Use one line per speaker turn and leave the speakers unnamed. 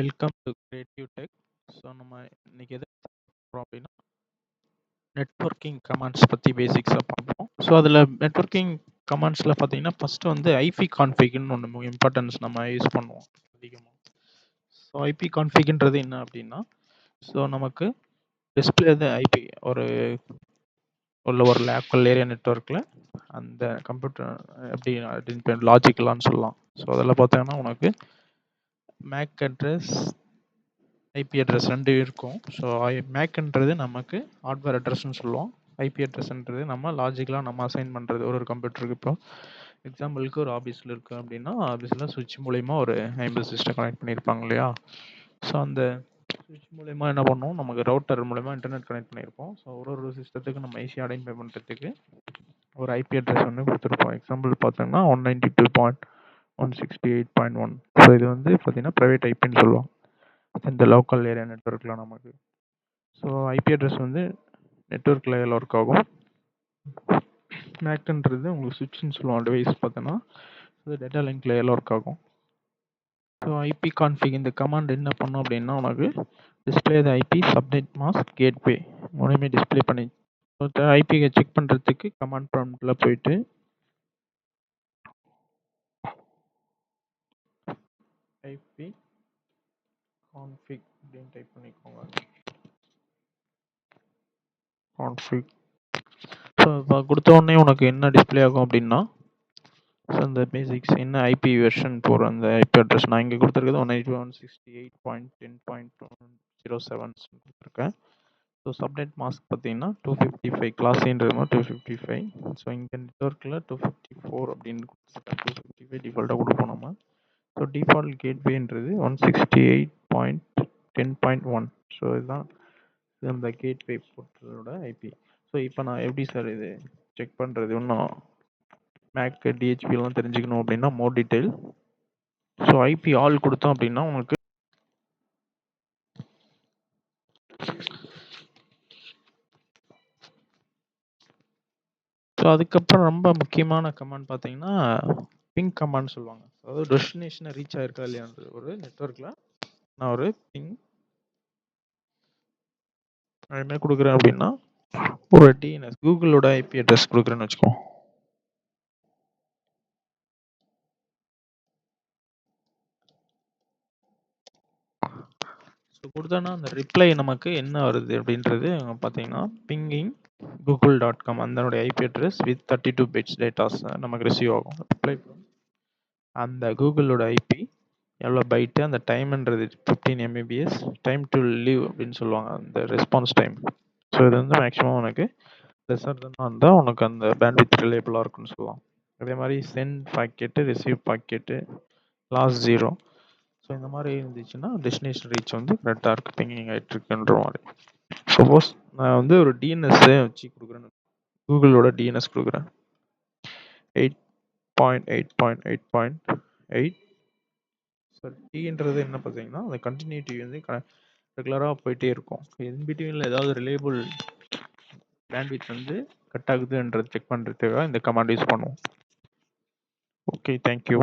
Welcome to creative tech. So நம்ம இன்னைக்கு எதை பார்க்குறோம் அப்படின்னா நெட்வொர்க்கிங் கமாண்ட்ஸ் பற்றி பேசிக்ஸாக பார்ப்போம். ஸோ அதில் நெட்வொர்க்கிங் கமாண்ட்ஸில் பார்த்தீங்கன்னா ஃபஸ்ட்டு வந்து ஐபி கான்ஃபிக்னு ஒன்று இம்பார்ட்டன்ஸ் நம்ம யூஸ் பண்ணுவோம் அதிகமாக. ஸோ ஐபி கான்ஃபிக்ன்றது என்ன அப்படின்னா, ஸோ நமக்கு டிஸ்பிளே ஐபி ஒரு லோக்கல் ஏரியா நெட்வொர்க்கில் அந்த கம்ப்யூட்டர் எப்படி லாஜிக்கலான்னு சொல்லலாம். ஸோ அதில் பார்த்தீங்கன்னா உனக்கு மேக் அட்ரஸ் ஐபி அட்ரஸ் 2 இருக்கும். ஸோ மேக்ன்றது நமக்கு ஹார்ட்வேர் அட்ரஸ்ன்னு சொல்லுவோம். ஐபி அட்ரஸ்ன்றது நம்ம லாஜிக்கலாக நம்ம அசைன் பண்ணுறது ஒரு கம்ப்யூட்டருக்கு. இப்போ எக்ஸாம்பிளுக்கு ஒரு ஆஃபீஸில் இருக்குது அப்படின்னா ஆஃபீஸில் சுவிட்ச் மூலிமா ஒரு 50 சிஸ்டம் கனெக்ட் பண்ணியிருப்பாங்க இல்லையா. ஸோ அந்த சுவிட்ச் மூலிமா என்ன பண்ணுவோம், நமக்கு ரவுட்டர் மூலிமா இன்டர்நெட் கனெக்ட் பண்ணியிருப்போம். ஸோ ஒரு சிஸ்டத்துக்கு நம்ம ஈஸியாக ஐடென்டிஃபை பண்ணுறதுக்கு ஒரு ஐபி அட்ரஸ் வந்து கொடுத்துருப்போம். எக்ஸாம்பிள் பார்த்தோம்னா 192.168.1. ஸோ இது வந்து பார்த்தீங்கன்னா ப்ரைவேட் ஐபின்னு சொல்லுவோம் இந்த லோக்கல் ஏரியா நெட்வொர்க்கில் நமக்கு. ஸோ ஐபி அட்ரஸ் வந்து நெட்வொர்க் லேயரில் ஒர்க் ஆகும். மேக்ன்றது உங்களுக்கு சுவிட்ச்னு சொல்லுவோம். டிவைஸ் பார்த்தோன்னா அது டேட்டா லிங்க் லேயரில் ஒர்க் ஆகும். ஸோ ஐபி கான்ஃபிக் இந்த கமாண்ட் என்ன பண்ணும் அப்படின்னா உனக்கு டிஸ்பிளே த ஐபி சப்நெட் மாஸ்க் கேட்வே மூணுமே டிஸ்பிளே பண்ணி ஐபியை செக் பண்ணுறதுக்கு கமாண்ட் ப்ராம்ப்டில் போயிட்டு ஐபி கான்ஃபிக் அப்படின்னு டைப் பண்ணிக்கோங்க. கான்ஃபிக் ஸோ இப்போ கொடுத்த உடனே உனக்கு என்ன டிஸ்பிளே ஆகும் அப்படின்னா, ஸோ இந்த பேசிக்ஸ் என்ன ஐபி வெர்ஷன் போகிற அந்த ஐபி அட்ரஸ் நான் இங்கே கொடுத்துருக்கிறது 192.168.10.07 கொடுத்துருக்கேன். ஸோ சப்நெட் மாஸ்க் பார்த்தீங்கன்னா 255 கிளாஸ்ன்றது 255. ஸோ இங்கே நெட்வொர்க்கில் 254 அப்படின்னு கொடுத்துருக்கேன். 255 டிஃபால்ட்டாக கொடுப்போம் நம்ம. So default கேட்வேன்றது 168.10.1. ஸோ இதுதான் இந்த கேட்வே போர்ட்டலோட ஐபி. ஸோ இப்போ நான் எப்படி சார் இது செக் பண்ணுறது, இன்னும் மேக் டிஹெச்பிலாம் தெரிஞ்சுக்கணும் அப்படின்னா மோர் டீட்டெயில். ஸோ ஐபி ஆல் கொடுத்தோம் அப்படின்னா உங்களுக்கு ஸோ அதுக்கப்புறம் ரொம்ப முக்கியமான கமாண்ட் பார்த்தீங்கன்னா பிங் கமாண்ட் சொல்லுவாங்க. அதாவது டெஸ்டினேஷனை ரீச் ஆயிருக்கா இல்லையான்றது ஒரு நெட்வொர்க்கில் நான் ஒரு பிங் என்ன கொடுக்குறேன் அப்படின்னா ஒரு டிஎன்எஸ் கூகுளோட ஐபி அட்ரஸ் கொடுக்குறேன்னு வச்சுக்கோம். ஸோ கொடுத்தோன்னா அந்த ரிப்ளை நமக்கு என்ன வருது அப்படின்றது பார்த்தீங்கன்னா பிங்கிங் google.com அதனுடைய IP address with 32 bits datas நமக்கு ரிசீவ் ஆகும். ரிப்ளை அந்த கூகுளோட ஐபி எவ்வளோ பைட்டு, அந்த டைம்ன்றது 15 mbps, டைம் டு லீவ் அப்படின்னு சொல்லுவாங்க அந்த ரெஸ்பான்ஸ் டைம். ஸோ இது வந்து மேக்ஸிமம் உனக்கு ரிசர்வ்னா இருந்தால் உனக்கு அந்த பேண்ட்வித் ரிலேபிளாக இருக்குன்னு சொல்லலாம். அதே மாதிரி sent packet, receive packet, lost 0. So இந்த மாதிரி இருந்துச்சுன்னா டெஸ்டினேஷன் ரீச் வந்து கரெக்டாக இருக்குது, பிங்கிங் ஆகிட்டு இருக்குன்ற மாதிரி. சப்போஸ் நான் வந்து ஒரு டிஎன்எஸ்ஸே வச்சு கொடுக்குறேன்னு, கூகுளோட டிஎன்எஸ் கொடுக்குறேன் 8.8.8.8. ஸோ டீன்றது என்ன பார்த்தீங்கன்னா அந்த கண்டினியூட்டி வந்து ரெகுலராக போயிட்டே இருக்கும். இன்பிட்வீனில் ஏதாவது ரிலேபிள் பேண்ட்வித் வந்து கட் ஆகுதுன்றது செக் பண்ணுறதுக்காக இந்த கமாண்ட் யூஸ் பண்ணுவோம். Okay, thank you.